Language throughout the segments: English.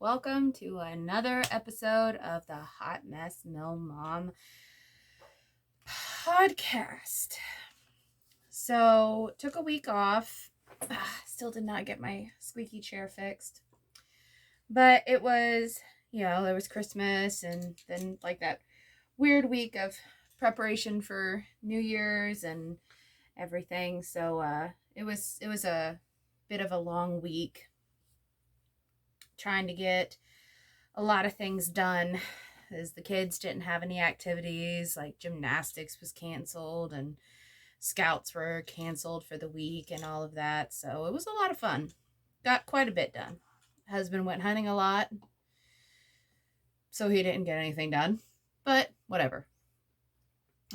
Welcome to another episode of the Hot Mess Mill Mom podcast. So, took a week off. Still did not get my squeaky chair fixed. But it was, there was Christmas and then like that weird week of preparation for New Year's and everything. So, it was a bit of a long week trying to get a lot of things done, as the kids didn't have any activities, like gymnastics was canceled and scouts were canceled for the week and all of that. So it was a lot of fun. Got quite a bit done. Husband went hunting a lot, so he didn't get anything done, but whatever.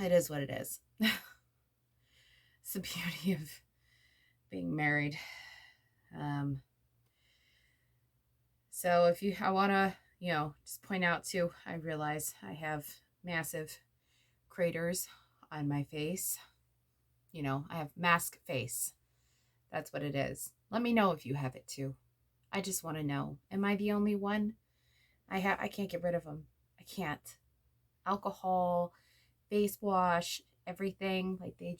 It is what it is. It's the beauty of being married. So I want to, just point out too, I realize I have massive craters on my face. I have mask face. That's what it is. Let me know if you have it too. I just want to know. Am I the only one? I can't get rid of them. I can't. Alcohol, face wash, everything. Like they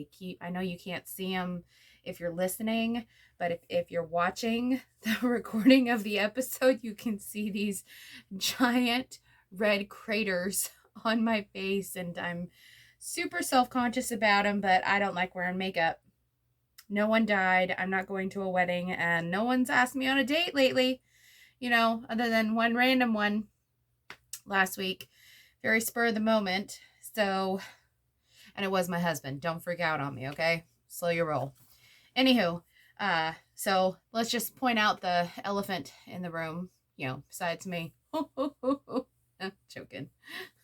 keep, I know you can't see them if you're listening, but if you're watching the recording of the episode, you can see these giant red craters on my face, and I'm super self-conscious about them, but I don't like wearing makeup. No one died. I'm not going to a wedding, and no one's asked me on a date lately, other than one random one last week. Very spur of the moment. So, and it was my husband. Don't freak out on me, okay? Slow your roll. Anywho, so let's just point out the elephant in the room, besides me. I'm joking.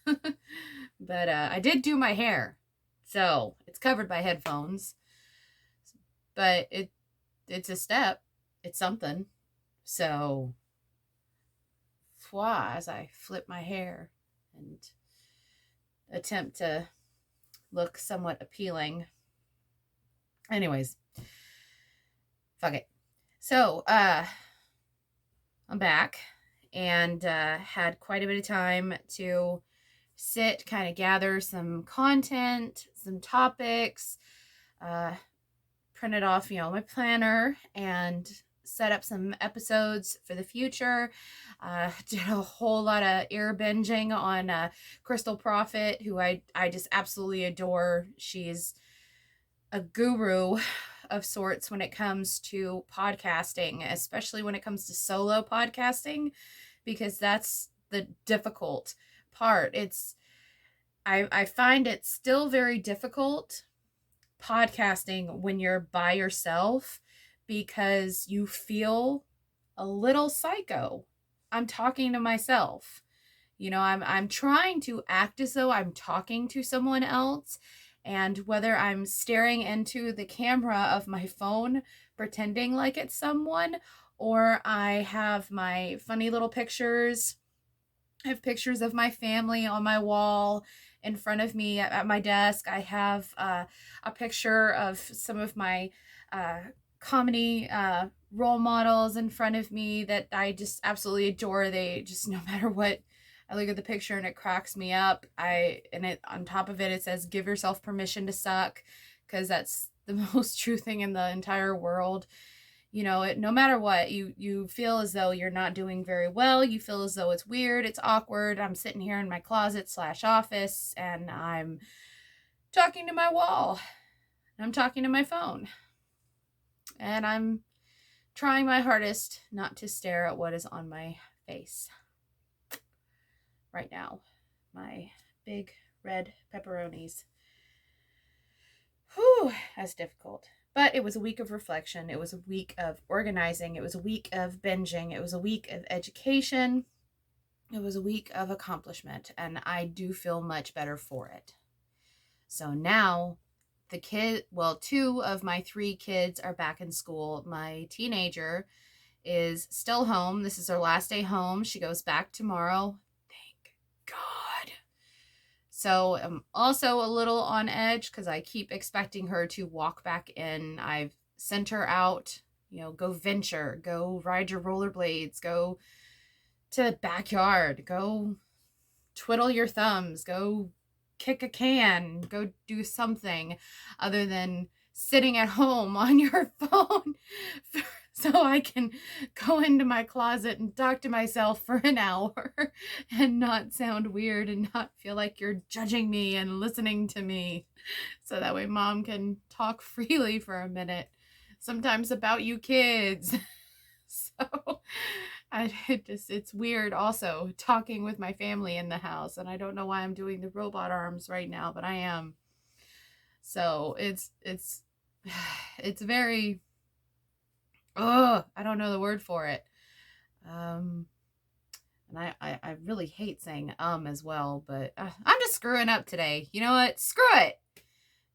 But I did do my hair, so it's covered by headphones. But it's a step. It's something. So, as I flip my hair and attempt to look somewhat appealing. Anyways, fuck it. So, I'm back and had quite a bit of time to sit, kind of gather some content, some topics, printed off, my planner, and set up some episodes for the future. Did a whole lot of ear binging on Crystal Prophet, who I just absolutely adore. She's a guru of sorts when it comes to podcasting, especially when it comes to solo podcasting, because that's the difficult part. I find it still very difficult podcasting when you're by yourself, because you feel a little psycho. I'm talking to myself. I'm trying to act as though I'm talking to someone else, and whether I'm staring into the camera of my phone pretending like it's someone, or I have my funny little pictures. I have pictures of my family on my wall in front of me at my desk. I have a picture of some of my comedy role models in front of me that I just absolutely adore. They just, no matter what, I look at the picture and it cracks me up. On top of it, it says, give yourself permission to suck, because that's the most true thing in the entire world. No matter what, you feel as though you're not doing very well. You feel as though it's weird, it's awkward. I'm sitting here in my closet/office, and I'm talking to my wall. I'm talking to my phone. And I'm trying my hardest not to stare at what is on my face right now. My big red pepperonis. Whew, that's difficult. But it was a week of reflection. It was a week of organizing. It was a week of binging. It was a week of education. It was a week of accomplishment. And I do feel much better for it. So now two of my 3 kids are back in school. My teenager is still home. This is her last day home. She goes back tomorrow. Thank God. So I'm also a little on edge because I keep expecting her to walk back in. I've sent her out, go venture, go ride your rollerblades, go to the backyard, go twiddle your thumbs, go kick a can, go do something other than sitting at home on your phone so I can go into my closet and talk to myself for an hour and not sound weird and not feel like you're judging me and listening to me. So that way mom can talk freely for a minute, sometimes about you kids. So it's weird also talking with my family in the house, and I don't know why I'm doing the robot arms right now, but I am. So it's very, I don't know the word for it. And I really hate saying as well, but I'm just screwing up today. You know what? Screw it.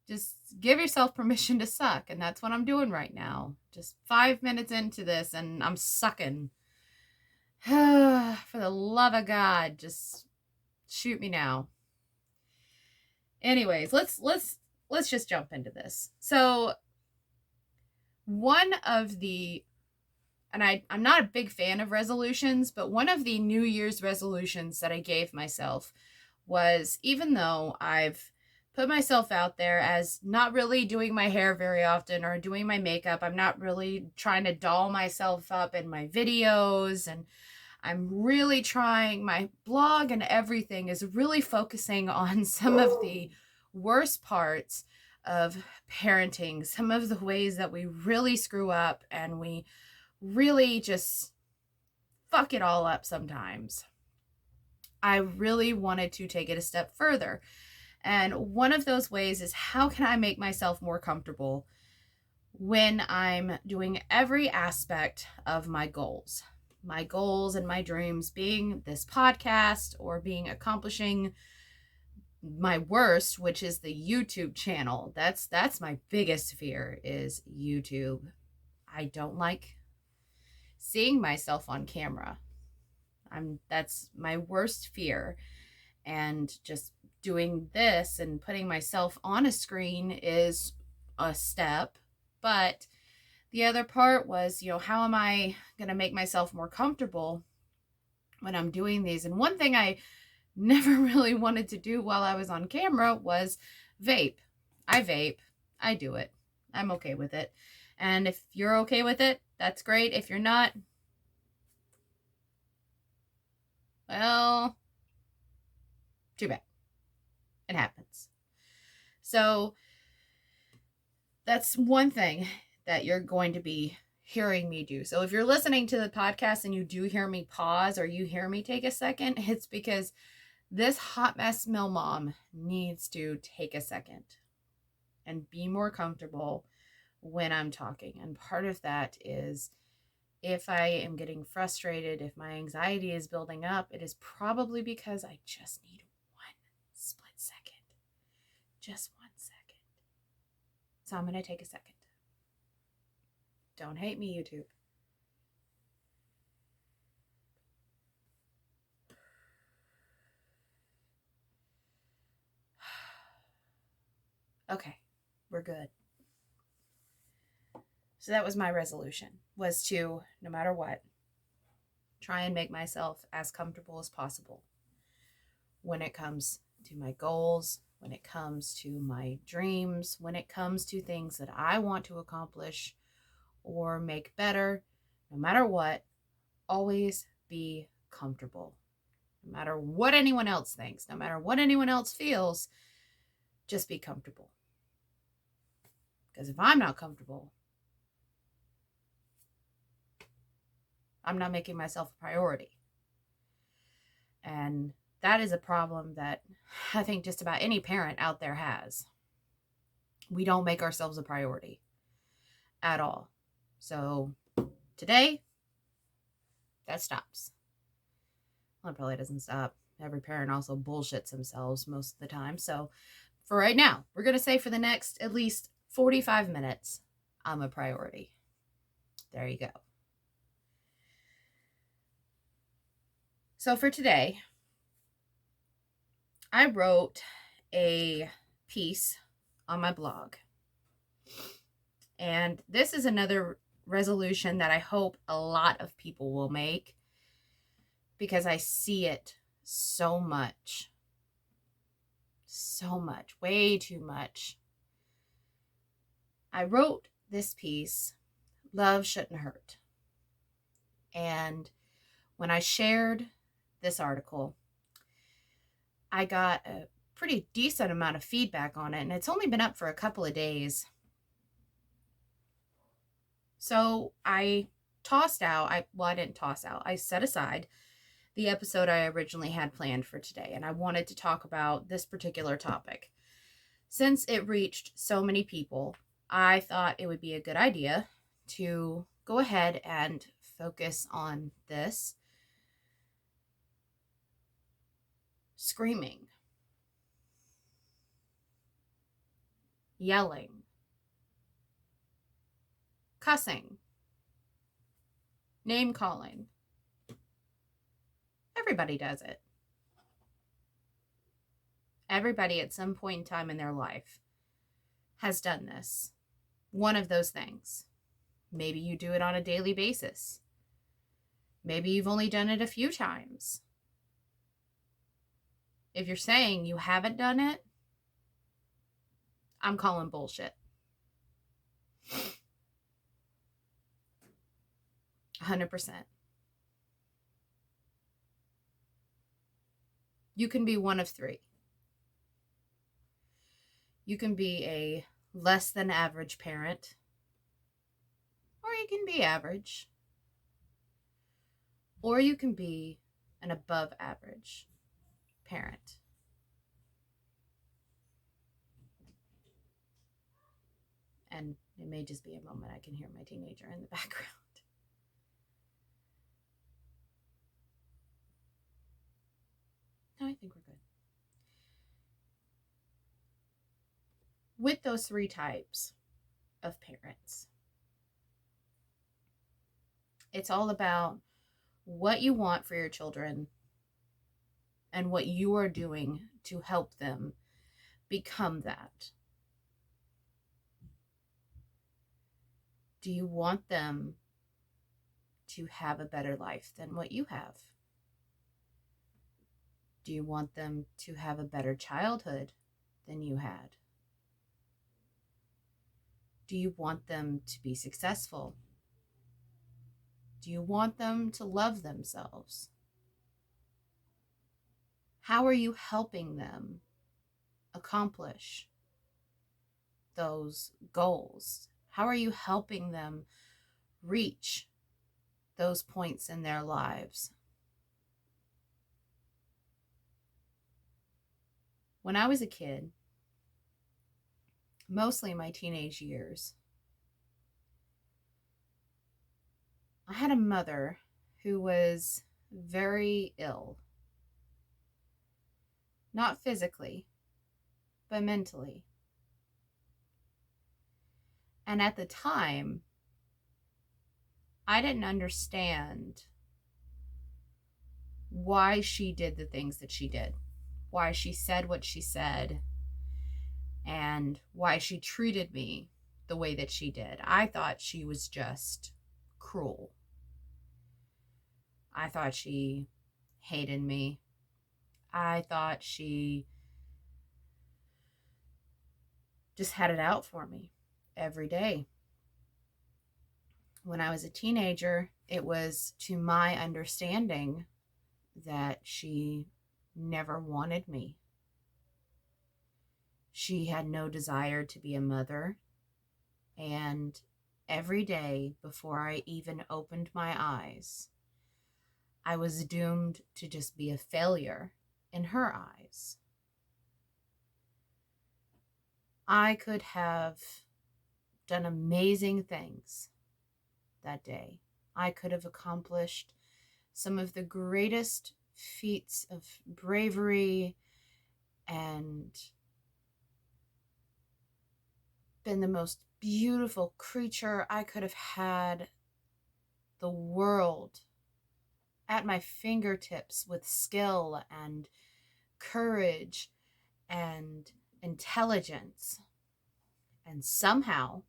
Just give yourself permission to suck, and that's what I'm doing right now. Just 5 minutes into this, and I'm sucking. For the love of God, just shoot me now. Anyways, let's just jump into this. So one of the, and I'm not a big fan of resolutions, but one of the New Year's resolutions that I gave myself was, even though I've put myself out there as not really doing my hair very often or doing my makeup, I'm not really trying to doll myself up in my videos, and I'm really trying, my blog and everything is really focusing on some of the worst parts of parenting, some of the ways that we really screw up and we really just fuck it all up sometimes. I really wanted to take it a step further. And one of those ways is, how can I make myself more comfortable when I'm doing every aspect of my goals? My goals and my dreams being this podcast, or being accomplishing my worst, which is the YouTube channel. That's my biggest fear, is YouTube. I don't like seeing myself on camera. That's my worst fear. And just doing this and putting myself on a screen is a step, but the other part was, how am I going to make myself more comfortable when I'm doing these? And one thing I never really wanted to do while I was on camera was vape. I vape. I do it. I'm okay with it. And if you're okay with it, that's great. If you're not, well, too bad. It happens. So that's one thing that you're going to be hearing me do. So if you're listening to the podcast and you do hear me pause, or you hear me take a second, it's because this hot mess mill mom needs to take a second and be more comfortable when I'm talking. And part of that is, if I am getting frustrated, if my anxiety is building up, it is probably because I just need one split second. Just 1 second. So I'm going to take a second. Don't hate me, YouTube. Okay, we're good. So that was my resolution, was to, no matter what, try and make myself as comfortable as possible when it comes to my goals, when it comes to my dreams, when it comes to things that I want to accomplish or make better. No matter what, always be comfortable. No matter what anyone else thinks, no matter what anyone else feels, just be comfortable. Because if I'm not comfortable, I'm not making myself a priority. And that is a problem that I think just about any parent out there has. We don't make ourselves a priority at all. So today, that stops. Well, it probably doesn't stop. Every parent also bullshits themselves most of the time. So for right now, we're going to say for the next at least 45 minutes, I'm a priority. There you go. So for today, I wrote a piece on my blog. And this is another resolution that I hope a lot of people will make, because I see it so much, way too much. I wrote this piece, Love Shouldn't Hurt. And when I shared this article, I got a pretty decent amount of feedback on it, and it's only been up for a couple of days. So I didn't toss out. I set aside the episode I originally had planned for today, and I wanted to talk about this particular topic. Since it reached so many people, I thought it would be a good idea to go ahead and focus on this. Screaming, yelling, cussing, name calling. Everybody does it. Everybody at some point in time in their life has done this. One of those things. Maybe you do it on a daily basis. Maybe you've only done it a few times. If you're saying you haven't done it, I'm calling bullshit. 100%. You can be one of three. You can be a less than average parent, or you can be average, or you can be an above average parent. And it may just be a moment. I can hear my teenager in the background. No, I think we're good. With those three types of parents, it's all about what you want for your children and what you are doing to help them become that. Do you want them to have a better life than what you have? Do you want them to have a better childhood than you had? Do you want them to be successful? Do you want them to love themselves? How are you helping them accomplish those goals? How are you helping them reach those points in their lives? When I was a kid, mostly my teenage years, I had a mother who was very ill. Not physically, but mentally. And at the time, I didn't understand why she did the things that she did, why she said what she said, and why she treated me the way that she did. I thought she was just cruel. I thought she hated me. I thought she just had it out for me every day. When I was a teenager, it was to my understanding that she never wanted me. She had no desire to be a mother. And every day before I even opened my eyes, I was doomed to just be a failure in her eyes. I could have done amazing things that day. I could have accomplished some of the greatest feats of bravery and been the most beautiful creature. I could have had the world at my fingertips with skill and courage and intelligence. And somehow,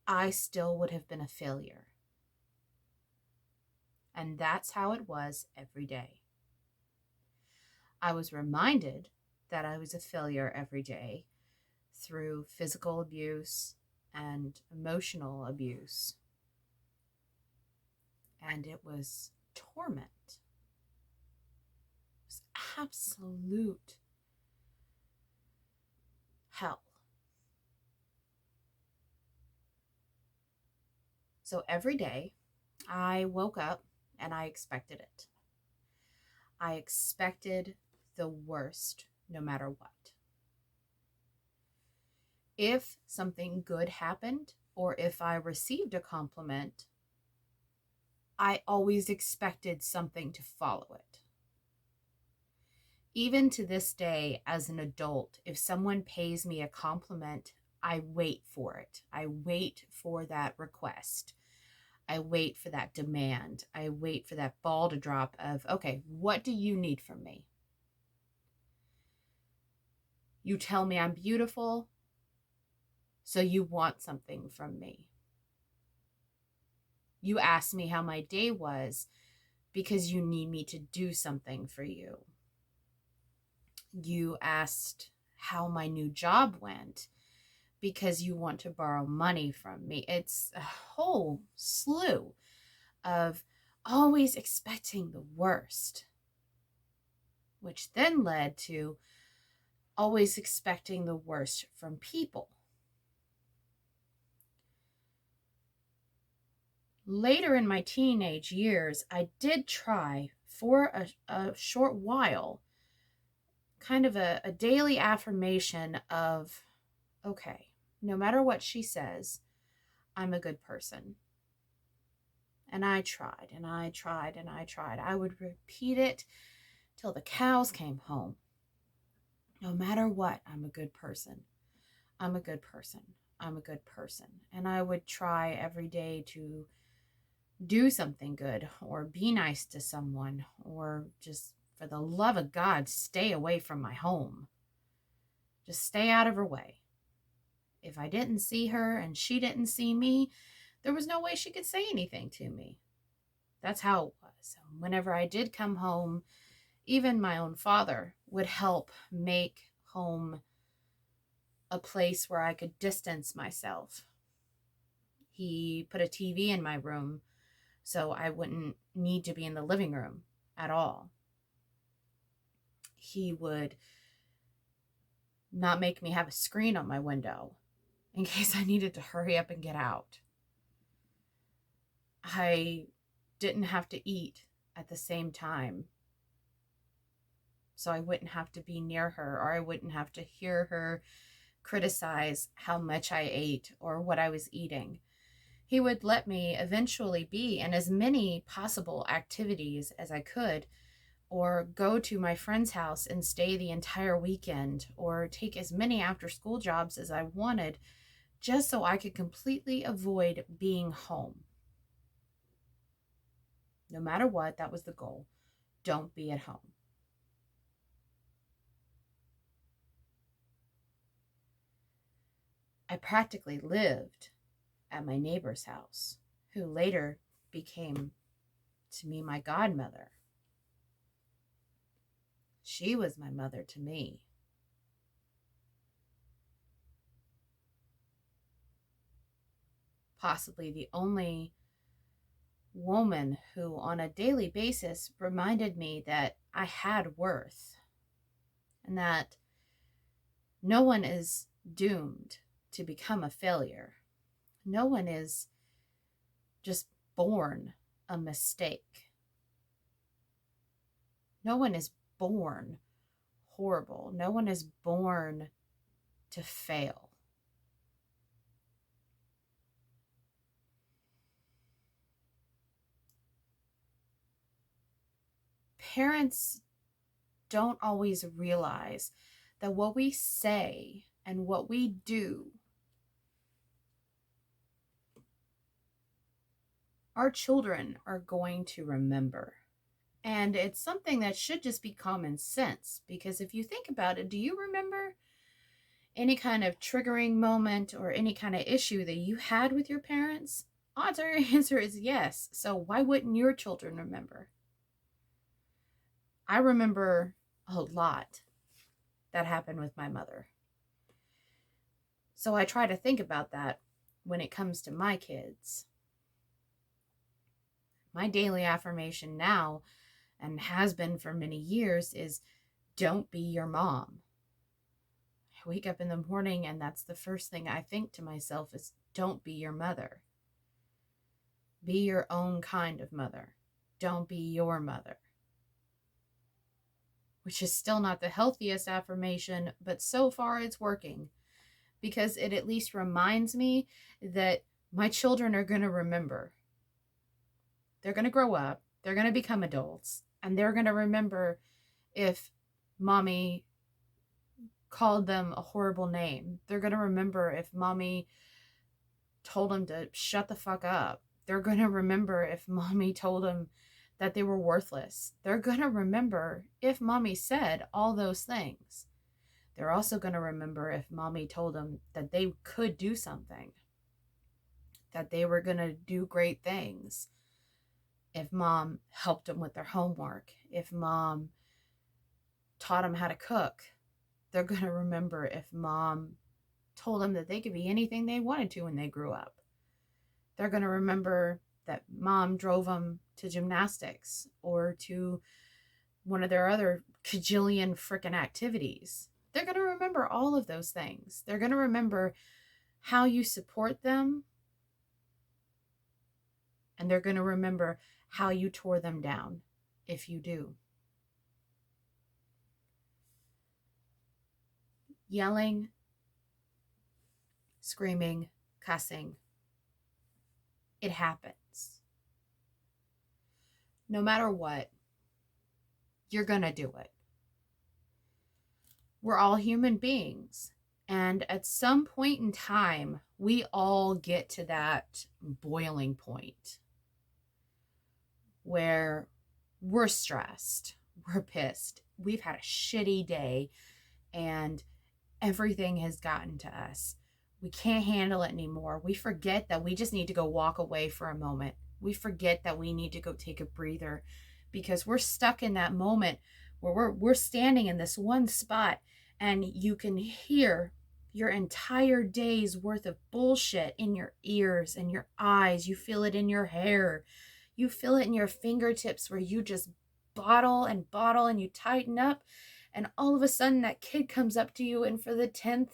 I still would have been a failure. And that's how it was every day. I was reminded that I was a failure every day through physical abuse and emotional abuse. And it was torment. It was absolute hell. So every day I woke up and I expected it. I expected the worst no matter what. If something good happened or if I received a compliment, I always expected something to follow it. Even to this day, as an adult, if someone pays me a compliment, I wait for it. I wait for that request. I wait for that demand. I wait for that ball to drop of, okay, what do you need from me? You tell me I'm beautiful, so you want something from me. You ask me how my day was because you need me to do something for you. You asked how my new job went because you want to borrow money from me. It's a whole slew of always expecting the worst, which then led to always expecting the worst from people. Later in my teenage years, I did try for a short while kind of a daily affirmation of, okay, no matter what she says, I'm a good person. And I tried and I tried and I tried. I would repeat it till the cows came home. No matter what, I'm a good person. I'm a good person. I'm a good person. And I would try every day to do something good or be nice to someone or just, for the love of God, stay away from my home. Just stay out of her way. If I didn't see her and she didn't see me, there was no way she could say anything to me. That's how it was. Whenever I did come home, even my own father would help make home a place where I could distance myself. He put a TV in my room so I wouldn't need to be in the living room at all. He would not make me have a screen on my window in case I needed to hurry up and get out. I didn't have to eat at the same time, so I wouldn't have to be near her, or I wouldn't have to hear her criticize how much I ate or what I was eating. He would let me eventually be in as many possible activities as I could, or go to my friend's house and stay the entire weekend, or take as many after-school jobs as I wanted, just so I could completely avoid being home. No matter what, that was the goal. Don't be at home. I practically lived at my neighbor's house, who later became to me my godmother. She was my mother to me. Possibly the only woman who on a daily basis reminded me that I had worth and that no one is doomed to become a failure. No one is just born a mistake. No one is born horrible. No one is born to fail. Parents don't always realize that what we say and what we do, our children are going to remember. And it's something that should just be common sense, because if you think about it, do you remember any kind of triggering moment or any kind of issue that you had with your parents? Odds are your answer is yes. So why wouldn't your children remember? I remember a lot that happened with my mother. So I try to think about that when it comes to my kids. My daily affirmation now, and has been for many years, is don't be your mom. I wake up in the morning and that's the first thing I think to myself is don't be your mother. Be your own kind of mother. Don't be your mother. Which is still not the healthiest affirmation, but so far it's working because it at least reminds me that my children are going to remember. They're going to grow up, they're going to become adults, and they're going to remember if mommy called them a horrible name. They're going to remember if mommy told them to shut the fuck up. They're going to remember if mommy told them that they were worthless. They're going to remember if mommy said all those things. They're also going to remember if mommy told them that they could do something, that they were going to do great things. If mom helped them with their homework, if mom taught them how to cook, they're going to remember if mom told them that they could be anything they wanted to when they grew up. They're going to remember that mom drove them to gymnastics or to one of their other cajillion frickin' activities. They're going to remember all of those things. They're going to remember how you support them. And they're going to remember how you tore them down, if you do. Yelling, screaming, cussing. It happens. No matter what, you're going to do it. We're all human beings. And at some point in time, we all get to that boiling point where we're stressed, we're pissed, we've had a shitty day, and everything has gotten to us. We can't handle it anymore. We forget that we just need to go walk away for a moment. We forget that we need to go take a breather because we're stuck in that moment where we're standing in this one spot and you can hear your entire day's worth of bullshit in your ears and your eyes. You feel it in your hair. You feel it in your fingertips where you just bottle and you tighten up. And all of a sudden that kid comes up to you and for the 10th,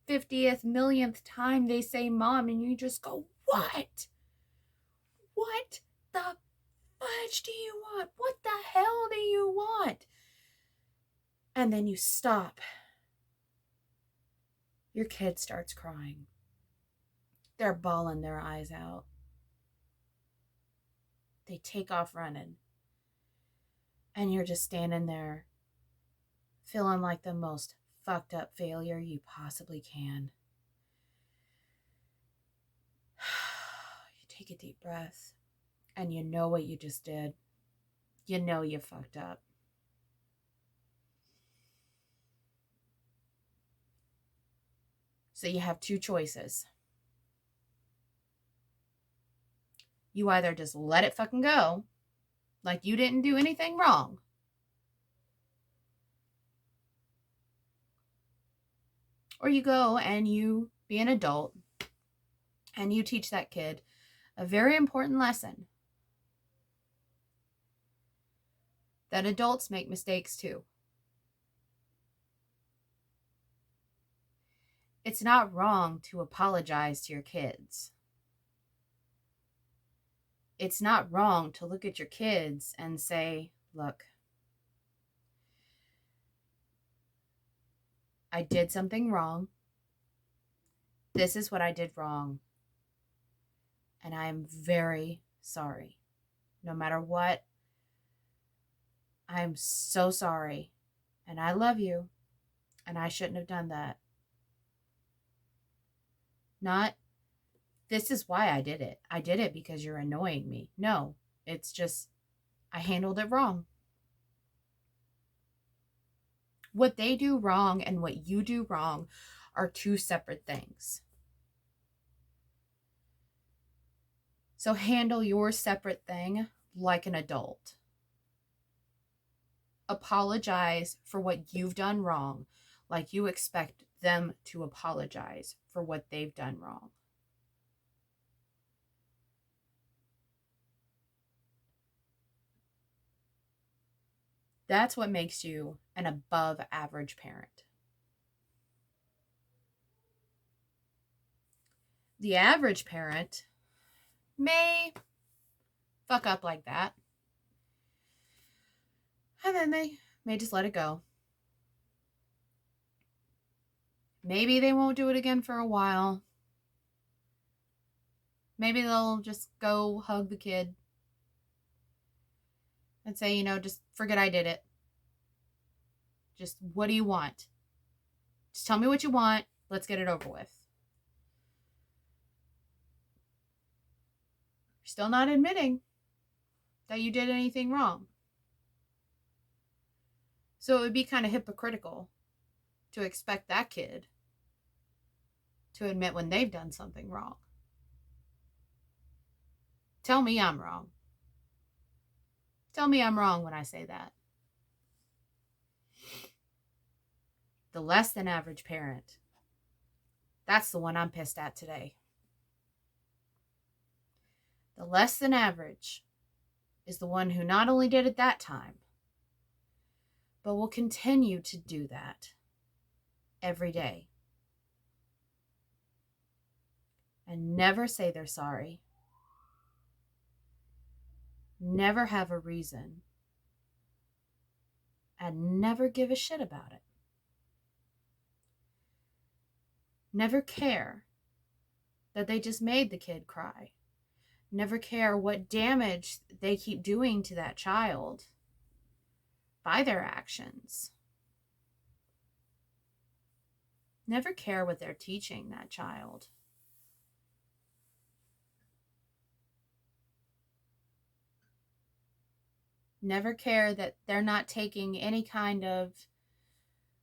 50th, millionth time they say mom and you just go, what? What the fudge do you want? What the hell do you want? And then you stop. Your kid starts crying. They're bawling their eyes out. They take off running. And you're just standing there feeling like the most fucked up failure you possibly can. You take a deep breath and you know what you just did. You know you fucked up. So you have two choices. You either just let it fucking go, like you didn't do anything wrong, or you go and you be an adult and you teach that kid a very important lesson. That adults make mistakes too. It's not wrong to apologize to your kids. It's not wrong to look at your kids and say, look, I did something wrong. This is what I did wrong. And I am very sorry. No matter what, I am so sorry. And I love you. And I shouldn't have done that. Not, this is why I did it. I did it because you're annoying me. No, it's just, I handled it wrong. What they do wrong and what you do wrong are two separate things. So handle your separate thing like an adult. Apologize for what you've done wrong, like you expect them to apologize for what they've done wrong. That's what makes you an above average parent. The average parent may fuck up like that, and then they may just let it go. Maybe they won't do it again for a while. Maybe they'll just go hug the kid and say, just forget I did it. Just, what do you want? Just tell me what you want. Let's get it over with. You're still not admitting that you did anything wrong. So it would be kind of hypocritical to expect that kid to admit when they've done something wrong. Tell me I'm wrong. Tell me I'm wrong when I say that. The less than average parent, that's the one I'm pissed at today. The less than average is the one who not only did it that time, but will continue to do that every day. And never say they're sorry. Never have a reason. And never give a shit about it. Never care that they just made the kid cry. Never care what damage they keep doing to that child by their actions. Never care what they're teaching that child. Never care that they're not taking any kind of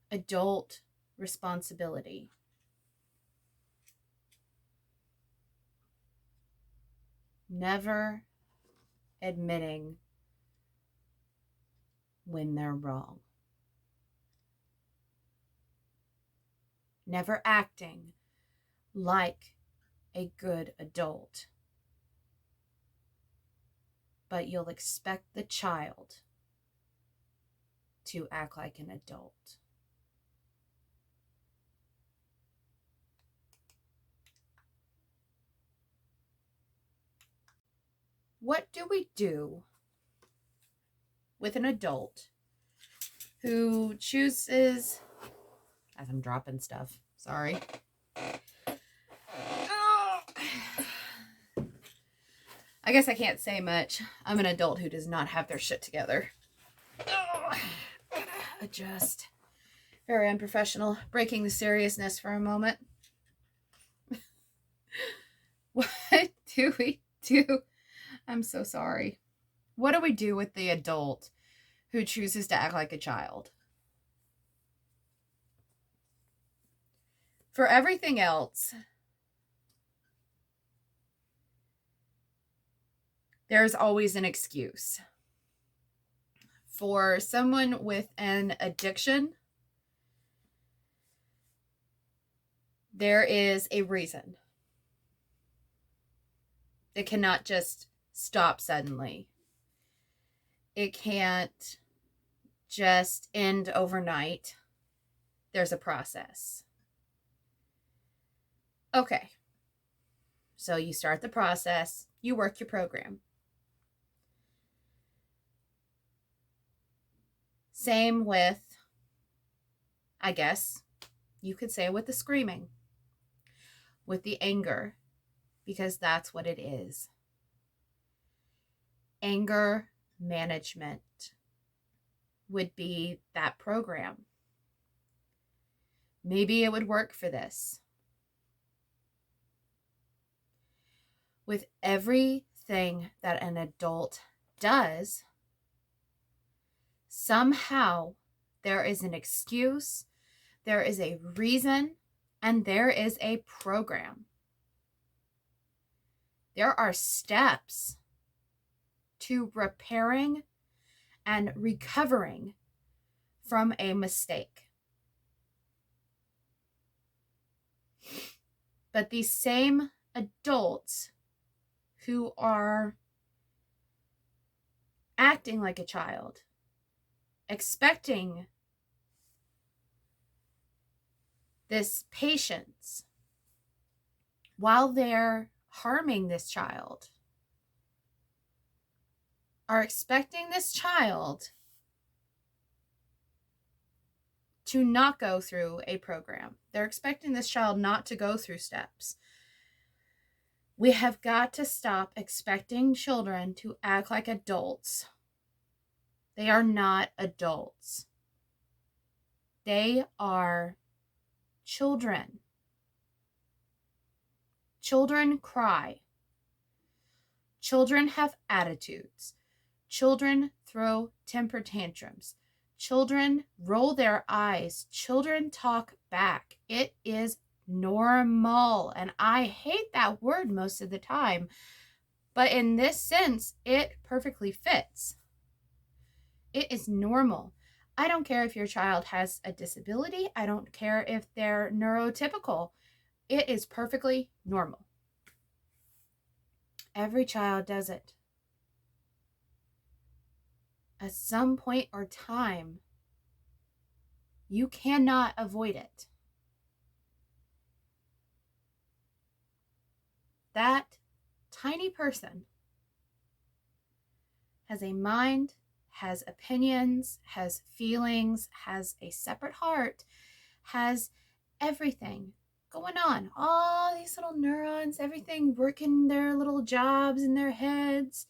adult responsibility. Never admitting when they're wrong. Never acting like a good adult. But you'll expect the child to act like an adult. What do we do with an adult who chooses, as I'm dropping stuff, sorry. I guess I can't say much. I'm an adult who does not have their shit together. Adjust. Very unprofessional. Breaking the seriousness for a moment. What do we do? I'm so sorry. What do we do with the adult who chooses to act like a child? For everything else, there's always an excuse. For someone with an addiction, there is a reason. It cannot just stop suddenly. It can't just end overnight. There's a process. Okay. So you start the process, you work your program. Same with, I guess, you could say with the screaming, with the anger, because that's what it is. Anger management would be that program. Maybe it would work for this. With everything that an adult does, somehow there is an excuse, there is a reason, and there is a program. There are steps to repairing and recovering from a mistake. But these same adults who are acting like a child, expecting this patience while they're harming this child, are expecting this child to not go through a program. They're expecting this child not to go through steps. We have got to stop expecting children to act like adults. They are not adults. They are children. Children cry. Children have attitudes. Children throw temper tantrums. Children roll their eyes. Children talk back. It is normal. And I hate that word most of the time. But in this sense, it perfectly fits. It is normal. I don't care if your child has a disability. I don't care if they're neurotypical. It is perfectly normal. Every child does it. At some point or time, you cannot avoid it. That tiny person has a mind, has opinions, has feelings, has a separate heart, has everything going on. All these little neurons, everything working their little jobs in their heads,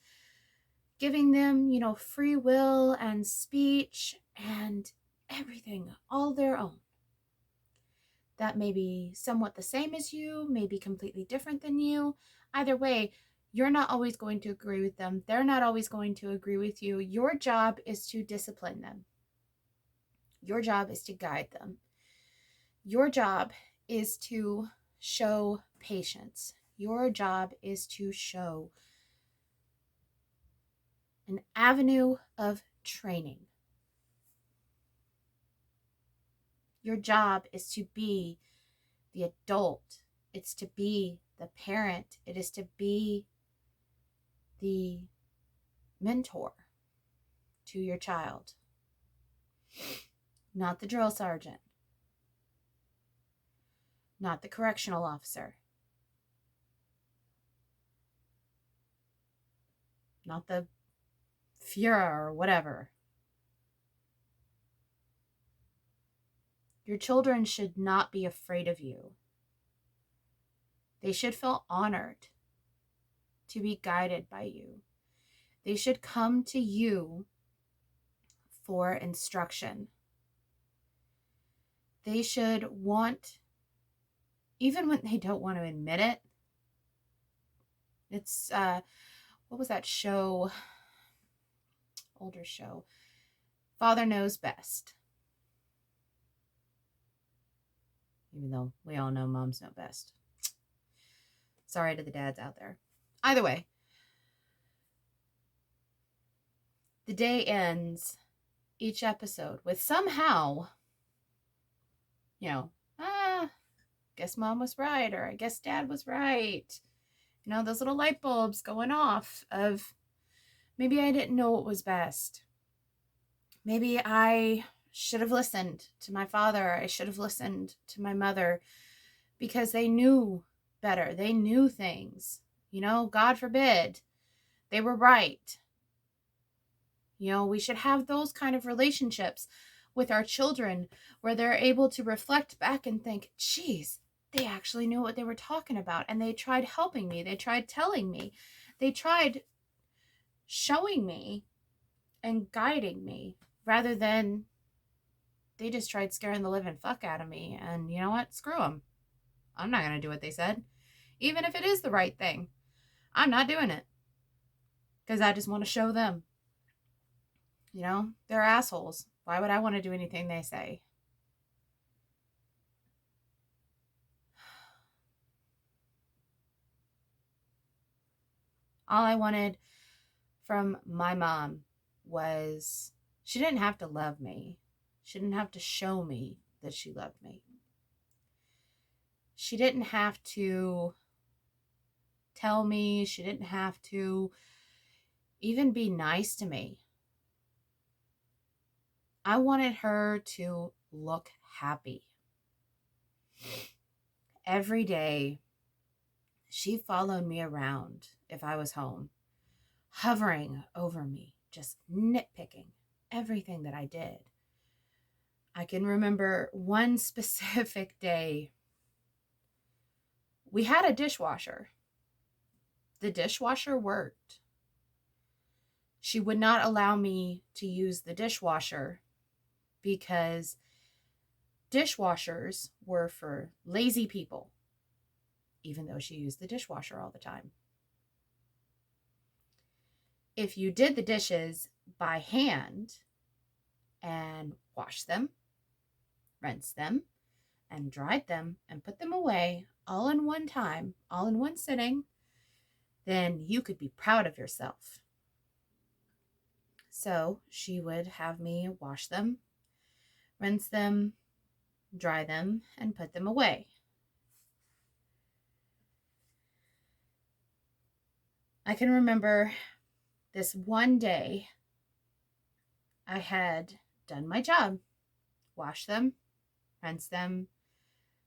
giving them, free will and speech and everything all their own. That may be somewhat the same as you, may be completely different than you. Either way, you're not always going to agree with them. They're not always going to agree with you. Your job is to discipline them. Your job is to guide them. Your job is to show patience. Your job is to show an avenue of training. Your job is to be the adult. It's to be the parent. It is to be the mentor to your child. Not the drill sergeant. Not the correctional officer. Not the Führer or whatever. Your children should not be afraid of you. They should feel honored to be guided by you. They should come to you for instruction. They should want, even when they don't want to admit it, it's, what was that show? Older show. Father Knows Best. Even though we all know moms know best. Sorry to the dads out there. Either way, the day ends each episode with somehow, guess mom was right, or I guess dad was right. Those little light bulbs going off of maybe I didn't know what was best. Maybe I should have listened to my father. I should have listened to my mother because they knew better. They knew things. God forbid they were right. We should have those kind of relationships with our children where they're able to reflect back and think, geez, they actually knew what they were talking about. And they tried helping me. They tried telling me. They tried showing me and guiding me rather than they just tried scaring the living fuck out of me. And you know what? Screw them. I'm not going to do what they said. Even if it is the right thing. I'm not doing it. Because I just want to show them. They're assholes. Why would I want to do anything they say? All I wanted from my mom was she didn't have to love me. She didn't have to show me that she loved me. She didn't have to tell me. She didn't have to even be nice to me. I wanted her to look happy. Every day, she followed me around if I was home, hovering over me, just nitpicking everything that I did. I can remember one specific day. We had a dishwasher. The dishwasher worked. She would not allow me to use the dishwasher because dishwashers were for lazy people, even though she used the dishwasher all the time. If you did the dishes by hand and washed them, rinsed them, and dried them and put them away all in one time, all in one sitting, then you could be proud of yourself. So she would have me wash them, rinse them, dry them, and put them away. I can remember this one day I had done my job, washed them, rinsed them,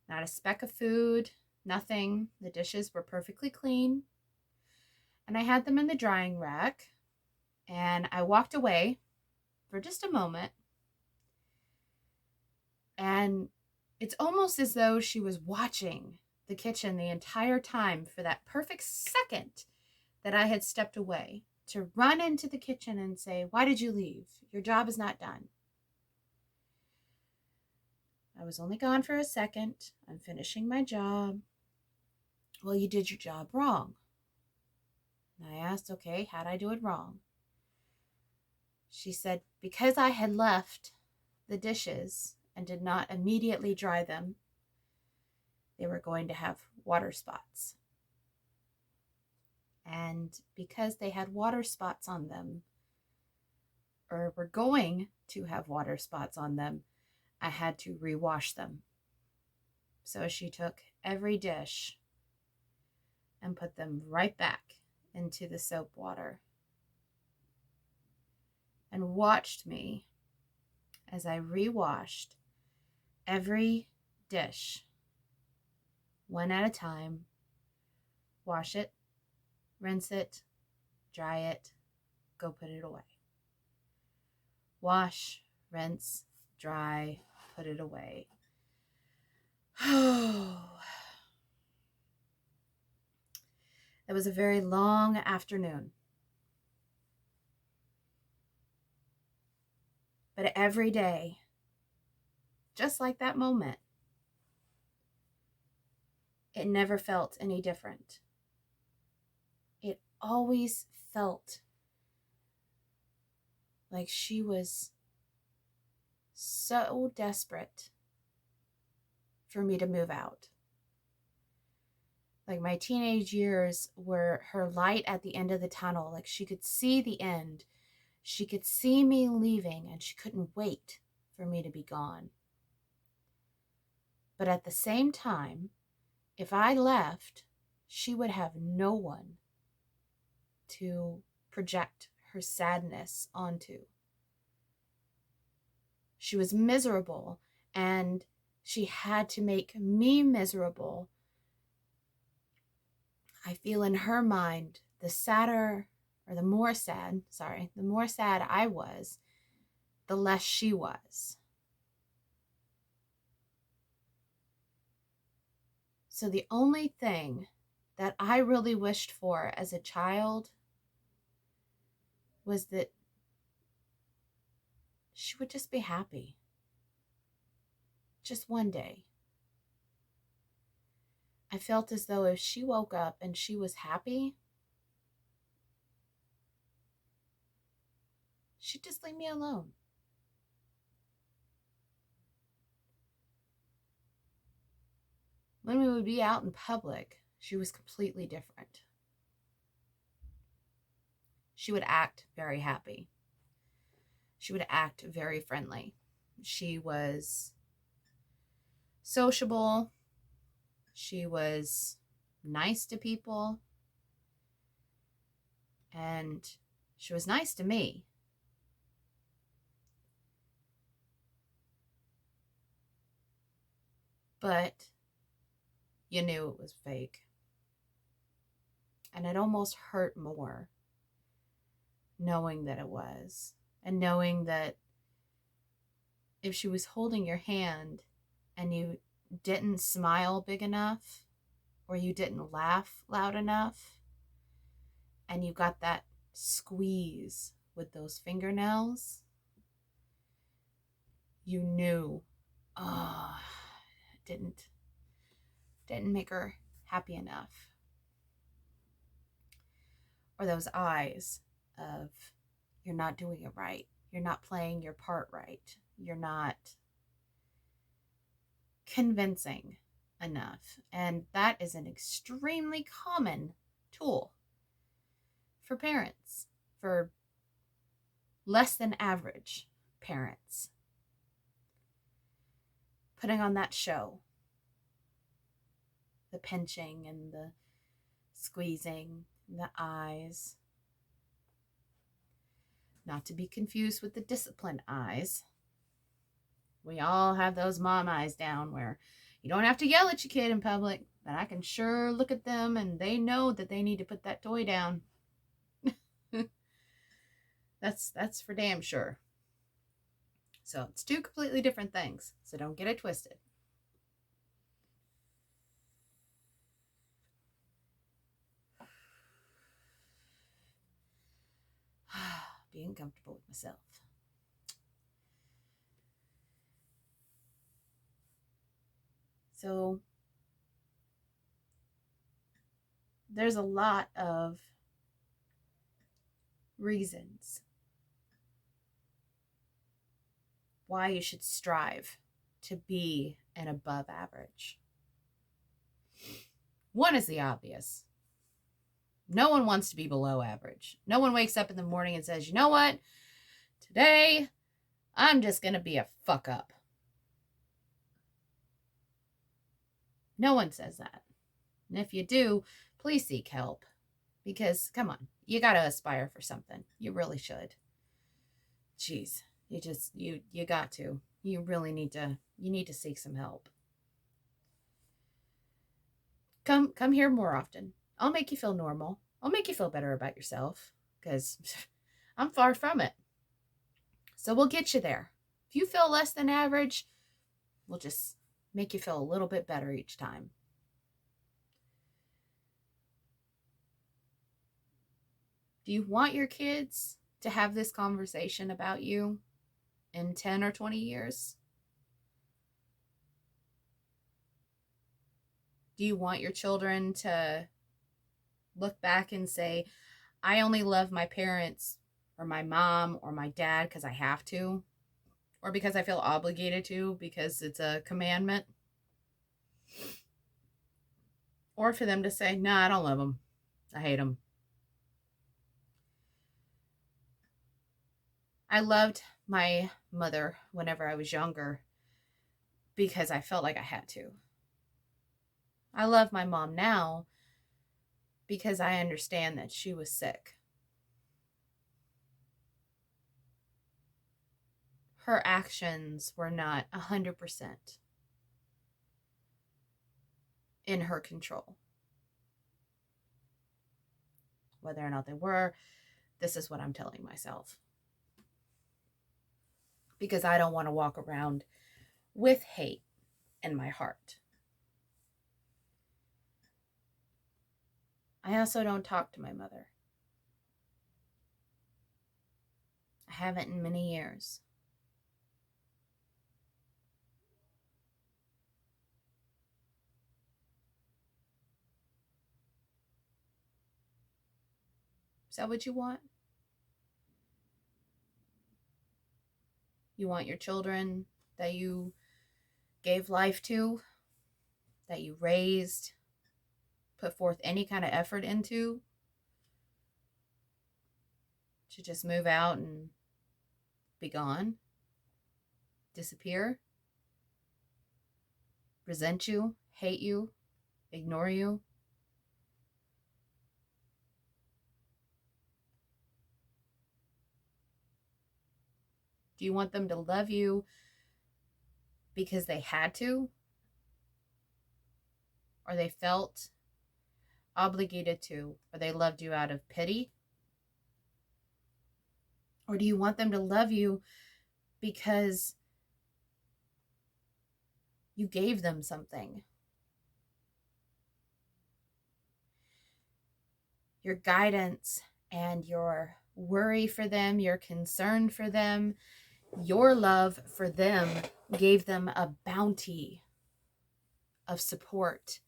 not a speck of food, nothing. The dishes were perfectly clean. And I had them in the drying rack, and I walked away for just a moment. And it's almost as though she was watching the kitchen the entire time for that perfect second that I had stepped away to run into the kitchen and say, "Why did you leave? Your job is not done." I was only gone for a second. I'm finishing my job. "Well, you did your job wrong." And I asked, "Okay, how'd I do it wrong?" She said, "Because I had left the dishes and did not immediately dry them, they were going to have water spots. And because they had water spots on them, or were going to have water spots on them, I had to rewash them." So she took every dish and put them right back into the soap water and watched me as I rewashed every dish one at a time. Wash it, rinse it, dry it, go put it away. Wash, rinse, dry, put it away. It was a very long afternoon. But every day, just like that moment, it never felt any different. It always felt like she was so desperate for me to move out. Like my teenage years were her light at the end of the tunnel. Like she could see the end. She could see me leaving and she couldn't wait for me to be gone. But at the same time, if I left, she would have no one to project her sadness onto. She was miserable and she had to make me miserable. I feel in her mind, the more sad I was, the less she was. So the only thing that I really wished for as a child was that she would just be happy. Just one day. I felt as though if she woke up and she was happy, she'd just leave me alone. When we would be out in public, she was completely different. she would act very happy. She would act very friendly. She was sociable. She was nice to people. And she was nice to me. But you knew it was fake. And it almost hurt more knowing that it was. And knowing that if she was holding your hand and you didn't smile big enough, or you didn't laugh loud enough, and you got that squeeze with those fingernails, you knew, oh, didn't make her happy enough. Or those eyes of, you're not doing it right. You're not playing your part right. You're not convincing enough. And that is an extremely common tool for parents, for less than average parents. Putting on that show, the pinching and the squeezing, and the eyes. Not to be confused with the disciplined eyes. We all have those mom eyes down where you don't have to yell at your kid in public, but I can sure look at them and they know that they need to put that toy down. That's for damn sure. So it's two completely different things. So don't get it twisted. Being comfortable with myself. So there's a lot of reasons why you should strive to be an above average. One is the obvious. No one wants to be below average. No one wakes up in the morning and says, you know what? Today, I'm just going to be a fuck up. No one says that. And if you do, please seek help. Because, come on, you got to aspire for something. You really should. Jeez, you got to. You really need to seek some help. Come here more often. I'll make you feel normal. I'll make you feel better about yourself. Because I'm far from it. So we'll get you there. If you feel less than average, we'll just make you feel a little bit better each time. Do you want your kids to have this conversation about you in 10 or 20 years? Do you want your children to look back and say, I only love my parents or my mom or my dad because I have to, or because I feel obligated to because it's a commandment? Or for them to say, no, I don't love them. I hate them. I loved my mother whenever I was younger because I felt like I had to. I love my mom now because I understand that she was sick. Her actions were not 100% in her control. Whether or not they were, this is what I'm telling myself. Because I don't want to walk around with hate in my heart. I also don't talk to my mother. I haven't in many years. Is that what you want? You want your children that you gave life to, that you raised, put forth any kind of effort into, to just move out and be gone, disappear, resent you, hate you, ignore you? Do you want them to love you because they had to? Or they felt obligated to? Or they loved you out of pity? Or do you want them to love you because you gave them something? Your guidance and your worry for them, your concern for them, your love for them gave them a bounty of support,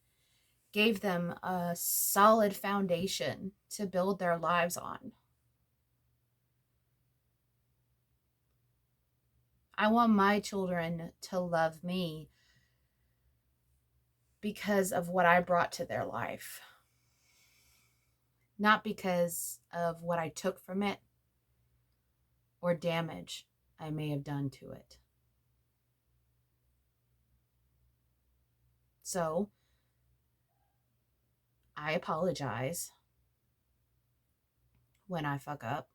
gave them a solid foundation to build their lives on. I want my children to love me because of what I brought to their life, not because of what I took from it or damage I may have done to it. So, I apologize when I fuck up.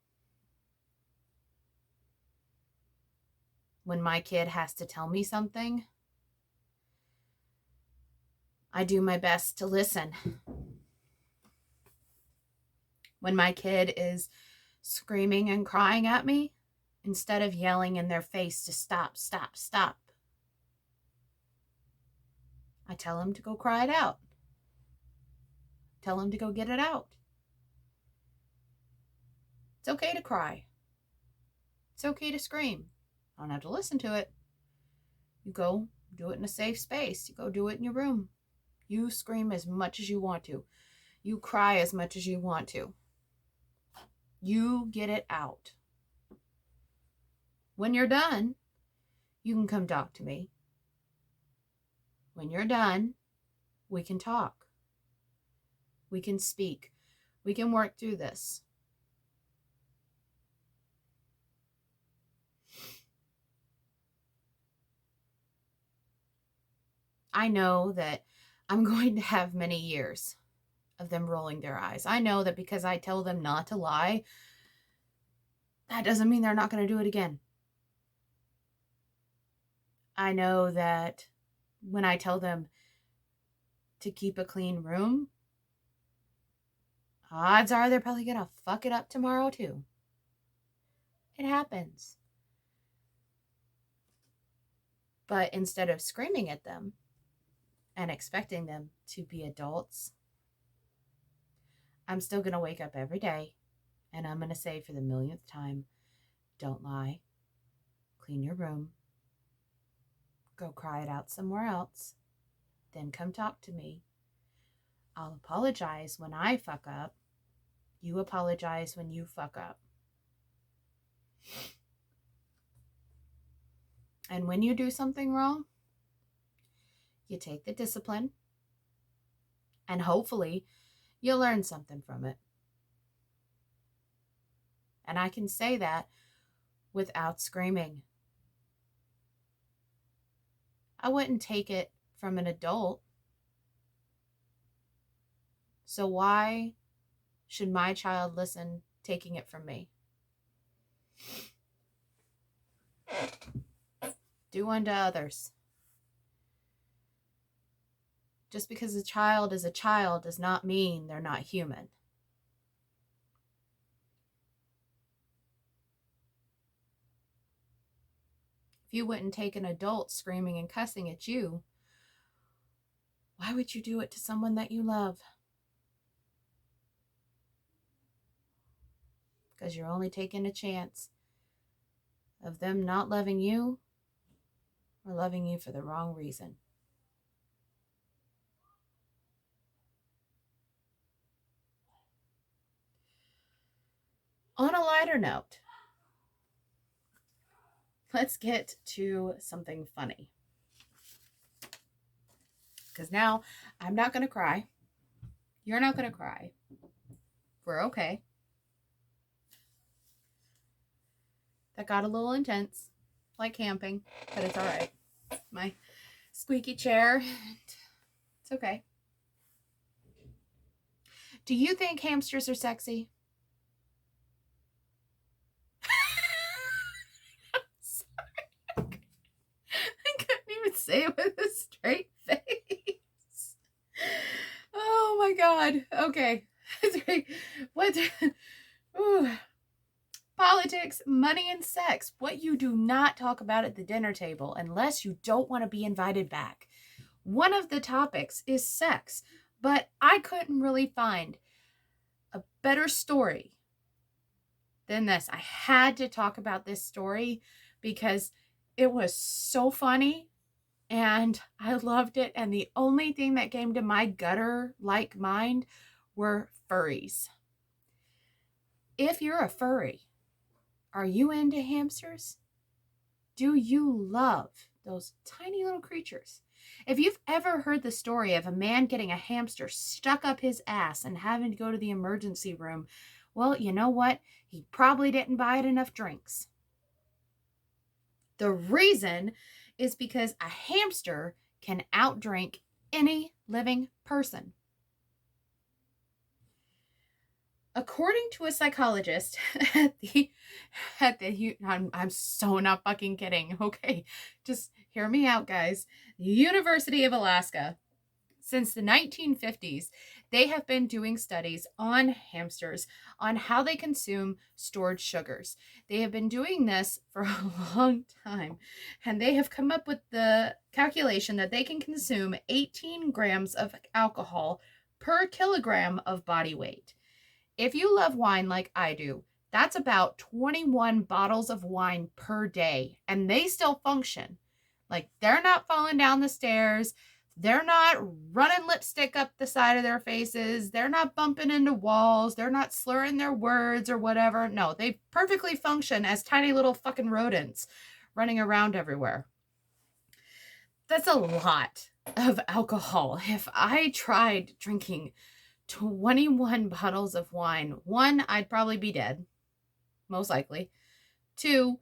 When my kid has to tell me something, I do my best to listen. When my kid is screaming and crying at me, instead of yelling in their face to stop, stop, stop, I tell them to go cry it out. Tell them to go get it out. It's okay to cry. It's okay to scream. I don't have to listen to it. You go do it in a safe space. You go do it in your room. You scream as much as you want to. You cry as much as you want to. You get it out. When you're done, you can come talk to me. When you're done, we can talk. We can speak. We can work through this. I know that I'm going to have many years of them rolling their eyes. I know that because I tell them not to lie, that doesn't mean they're not going to do it again. I know that when I tell them to keep a clean room, odds are they're probably going to fuck it up tomorrow too. It happens. But instead of screaming at them and expecting them to be adults, I'm still going to wake up every day and I'm going to say for the millionth time, don't lie, clean your room, go cry it out somewhere else, then come talk to me. I'll apologize when I fuck up. You apologize when you fuck up. And when you do something wrong, you take the discipline and hopefully you'll learn something from it. And I can say that without screaming. I wouldn't take it from an adult. So why should my child listen taking it from me? Do unto others. Just because a child is a child does not mean they're not human. If you wouldn't take an adult screaming and cussing at you, why would you do it to someone that you love? Because you're only taking a chance of them not loving you or loving you for the wrong reason. On a lighter note, let's get to something funny. Because now I'm not going to cry. You're not going to cry. We're okay. That got a little intense, like camping, but it's all right. My squeaky chair. It's okay. Do you think hamsters are sexy? Sorry. I couldn't even say it with a straight face. Oh my God. Okay. What? Ooh. Politics, money, and sex. What you do not talk about at the dinner table unless you don't want to be invited back. One of the topics is sex, but I couldn't really find a better story than this. I had to talk about this story because it was so funny and I loved it. And the only thing that came to my gutter-like mind were furries. If you're a furry, are you into hamsters? Do you love those tiny little creatures? If you've ever heard the story of a man getting a hamster stuck up his ass and having to go to the emergency room, well, you know what? He probably didn't buy it enough drinks. The reason is because a hamster can outdrink any living person. According to a psychologist I'm so not fucking kidding. Okay, just hear me out, guys. The University of Alaska, since the 1950s, they have been doing studies on hamsters, on how they consume stored sugars. They have been doing this for a long time, and they have come up with the calculation that they can consume 18 grams of alcohol per kilogram of body weight. If you love wine like I do, that's about 21 bottles of wine per day, and they still function. Like, they're not falling down the stairs. They're not running lipstick up the side of their faces. They're not bumping into walls. They're not slurring their words or whatever. No, they perfectly function as tiny little fucking rodents running around everywhere. That's a lot of alcohol. If I tried drinking 21 bottles of wine, one, I'd probably be dead, most likely. Two,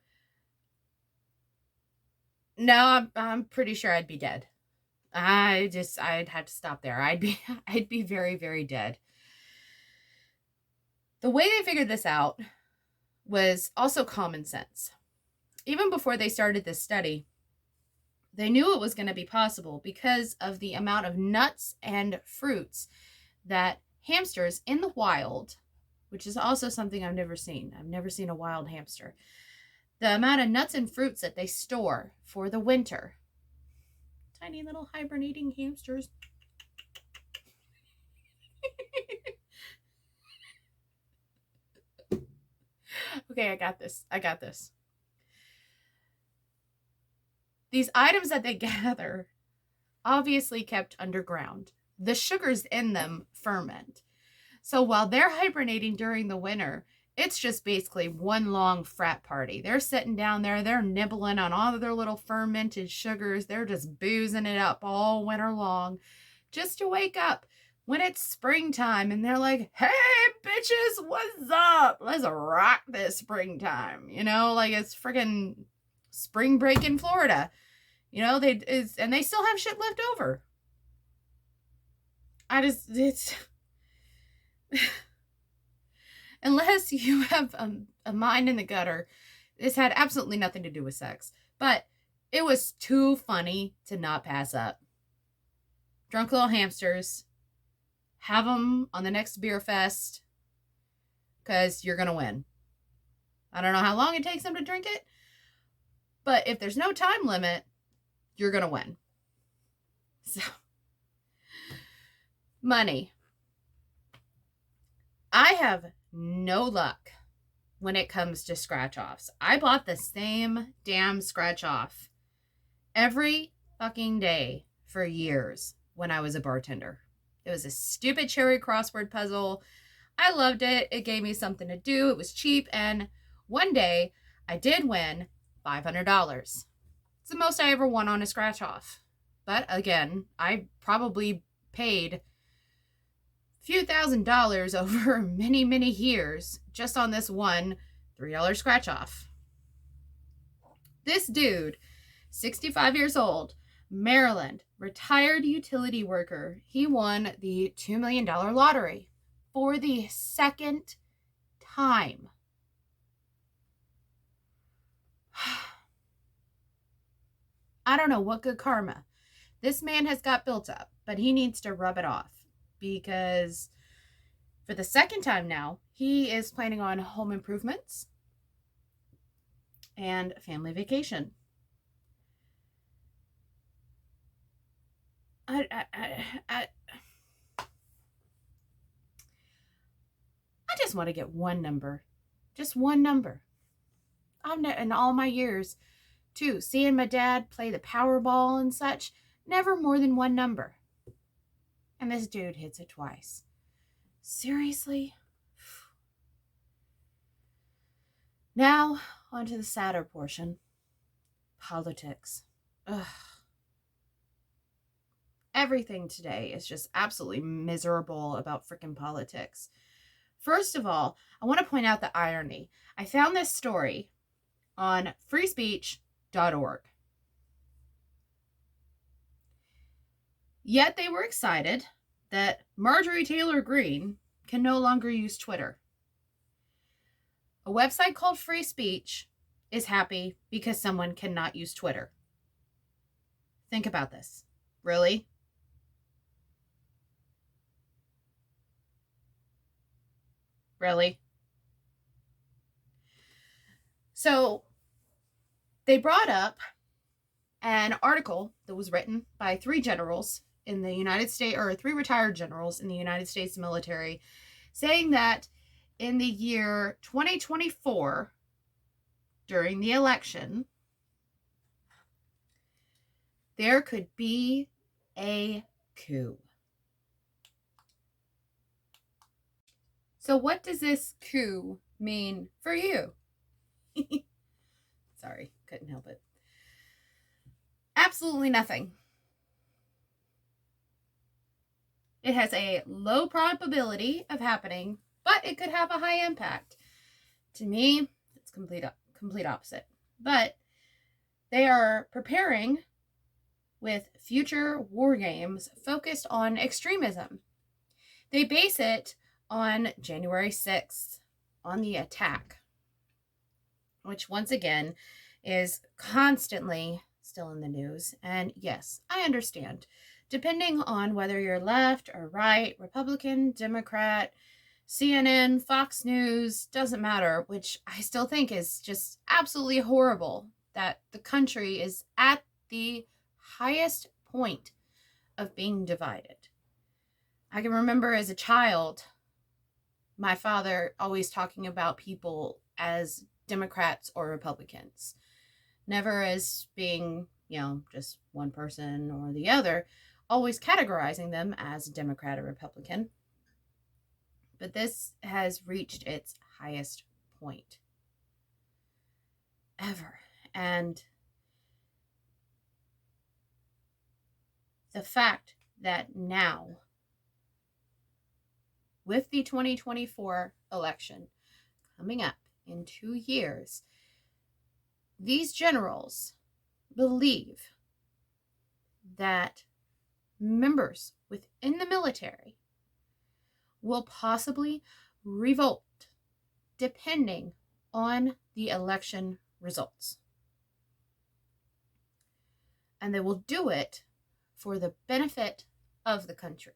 no, I'm pretty sure I'd be dead. I'd have to stop there. I'd be very, very dead. The way they figured this out was also common sense. Even before they started this study, they knew it was going to be possible because of the amount of nuts and fruits that hamsters in the wild, which is also something I've never seen. I've never seen a wild hamster. The amount of nuts and fruits that they store for the winter. Tiny little hibernating hamsters. Okay, I got this. These items that they gather, obviously kept underground. The sugars in them ferment. So while they're hibernating during the winter, it's just basically one long frat party. They're sitting down there, they're nibbling on all of their little fermented sugars. They're just boozing it up all winter long just to wake up when it's springtime and they're like, hey, bitches, what's up? Let's rock this springtime. You know, like it's friggin' spring break in Florida. You know, and they still have shit left over. It's unless you have a mind in the gutter, this had absolutely nothing to do with sex. But it was too funny to not pass up. Drunk little hamsters. Have them on the next beer fest because you're going to win. I don't know how long it takes them to drink it, but if there's no time limit, you're going to win. So, money. I have no luck when it comes to scratch-offs. I bought the same damn scratch-off every fucking day for years when I was a bartender. It was a stupid cherry crossword puzzle. I loved it. It gave me something to do. It was cheap. And one day I did win $500. It's the most I ever won on a scratch-off. But again, I probably paid few $1,000s over many, many years just on this one $3 scratch off. This dude, 65 years old, Maryland, retired utility worker. He won the $2 million lottery for the second time. I don't know what good karma this man has got built up, but he needs to rub it off, because for the second time now, he is planning on home improvements and family vacation. I just want to get one number. Just one number. In all my years, too, seeing my dad play the Powerball and such, never more than one number. And this dude hits it twice. Seriously? Now, on to the sadder portion. Politics. Ugh. Everything today is just absolutely miserable about freaking politics. First of all, I want to point out the irony. I found this story on freespeech.org. Yet they were excited that Marjorie Taylor Greene can no longer use Twitter. A website called Free Speech is happy because someone cannot use Twitter. Think about this. Really? Really? So they brought up an article that was written by three generals in the United States, or three retired generals in the United States military, saying that in the year 2024, during the election, there could be a coup. So what does this coup mean for you? Sorry, couldn't help it. Absolutely nothing. It has a low probability of happening, but it could have a high impact. To me, it's complete opposite. But they are preparing with future war games focused on extremism. They base it on January 6th, on the attack, which once again is constantly still in the news. And yes, I understand. Depending on whether you're left or right, Republican, Democrat, CNN, Fox News, doesn't matter, which I still think is just absolutely horrible that the country is at the highest point of being divided. I can remember as a child, my father always talking about people as Democrats or Republicans, never as being, just one person or the other, always categorizing them as Democrat or Republican. But this has reached its highest point ever. And the fact that now, with the 2024 election coming up in 2 years, these generals believe that members within the military will possibly revolt depending on the election results. And they will do it for the benefit of the country.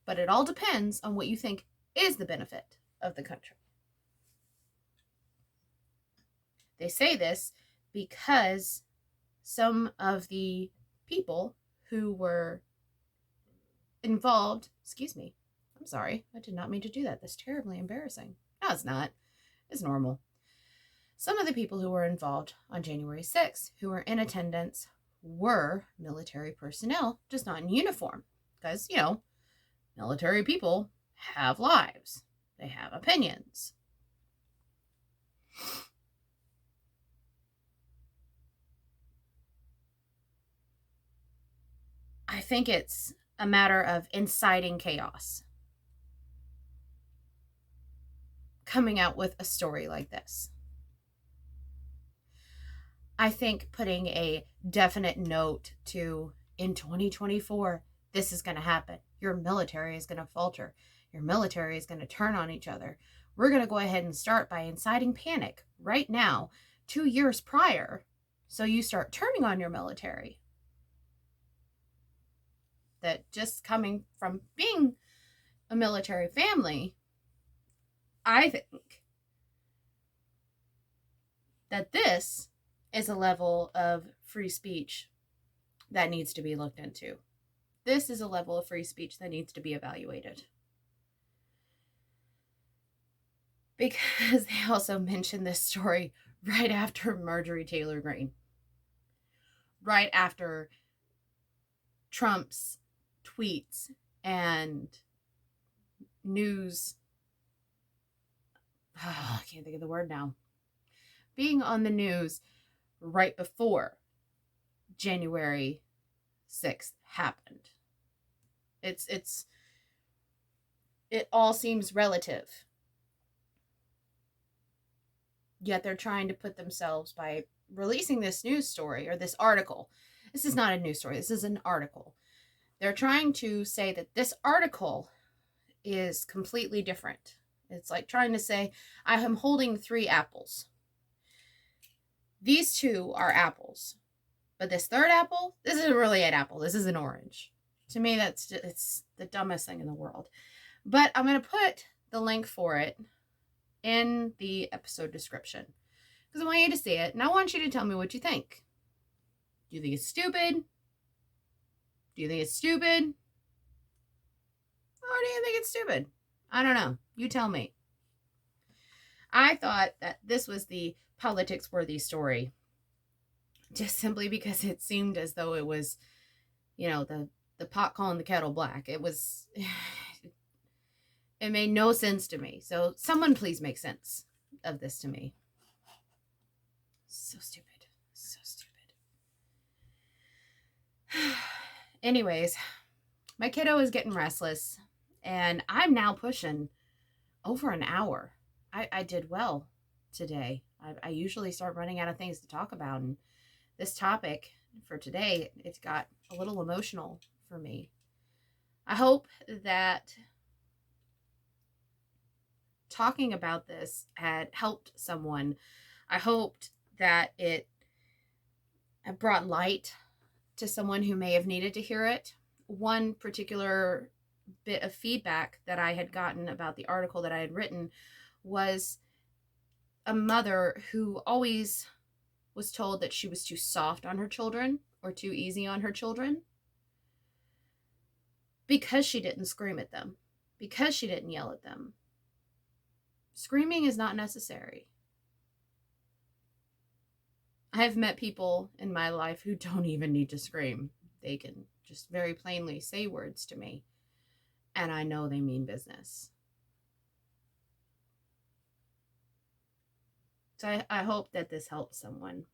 But it all depends on what you think is the benefit of the country. They say this because some of the people who were involved, I'm sorry, I did not mean to do that. That's terribly embarrassing. No, it's not. It's normal. Some of the people who were involved on January 6th, who were in attendance, were military personnel, just not in uniform. Because, military people have lives. They have opinions. I think it's a matter of inciting chaos. coming out with a story like this. I think putting a definite note to, in 2024, this is going to happen. Your military is going to falter. Your military is going to turn on each other. We're going to go ahead and start by inciting panic right now, 2 years prior, so you start turning on your military. That just coming from being a military family, I think that this is a level of free speech that needs to be looked into. This is a level of free speech that needs to be evaluated. Because they also mentioned this story right after Marjorie Taylor Greene. Right after Trump's tweets and news, I can't think of the word now, being on the news right before January 6th happened. It all seems relative. Yet they're trying to put themselves, by releasing this news story or this article. This is not a news story. This is an article. They're trying to say that this article is completely different. It's like trying to say, I am holding 3 apples. These 2 are apples. But this third apple, this isn't really an apple. This is an orange. To me, it's the dumbest thing in the world. But I'm going to put the link for it in the episode description, because I want you to see it, and I want you to tell me what you think. Do you think it's stupid? Do you think it's stupid? Or do you think it's stupid? I don't know. You tell me. I thought that this was the politics-worthy story, just simply because it seemed as though it was, the pot calling the kettle black. It was... It made no sense to me. So someone please make sense of this to me. So stupid. So stupid. Anyways, my kiddo is getting restless, and I'm now pushing over an hour. I did well today. I usually start running out of things to talk about, and this topic for today, it's got a little emotional for me. I hope that talking about this had helped someone. I hoped that it brought light to someone who may have needed to hear it. One particular bit of feedback that I had gotten about the article that I had written was a mother who always was told that she was too soft on her children or too easy on her children because she didn't scream at them, because she didn't yell at them. Screaming is not necessary. I have met people in my life who don't even need to scream. They can just very plainly say words to me, and I know they mean business. So I hope that this helps someone.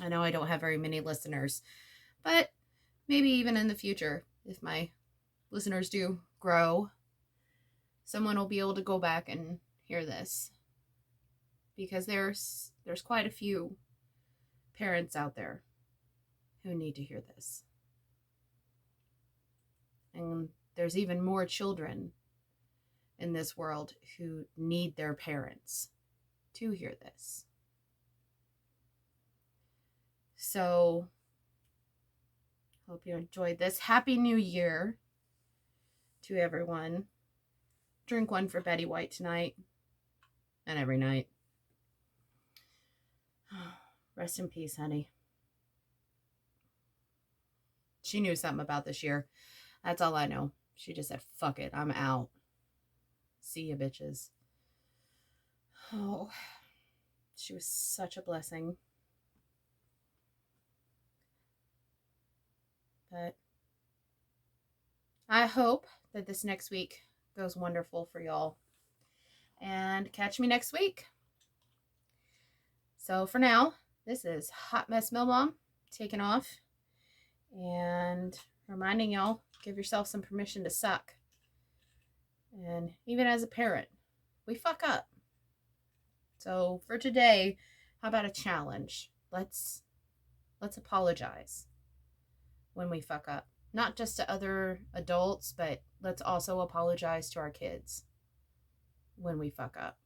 I know I don't have very many listeners, but maybe even in the future, if my listeners do grow, someone will be able to go back and hear this, because there's quite a few parents out there who need to hear this, and there's even more children in this world who need their parents to hear this. So hope you enjoyed this. Happy New Year to everyone. Drink one for Betty White tonight and every night. Rest in peace, honey. She knew something about this year. That's all I know. She just said, fuck it, I'm out. See ya, bitches. Oh, she was such a blessing. But I hope that this next week goes wonderful for y'all. And catch me next week. So for now, this is Hot Mess Mill Mom taking off and reminding y'all, give yourself some permission to suck. And even as a parent, we fuck up. So for today, how about a challenge? Let's apologize when we fuck up. Not just to other adults, but let's also apologize to our kids when we fuck up.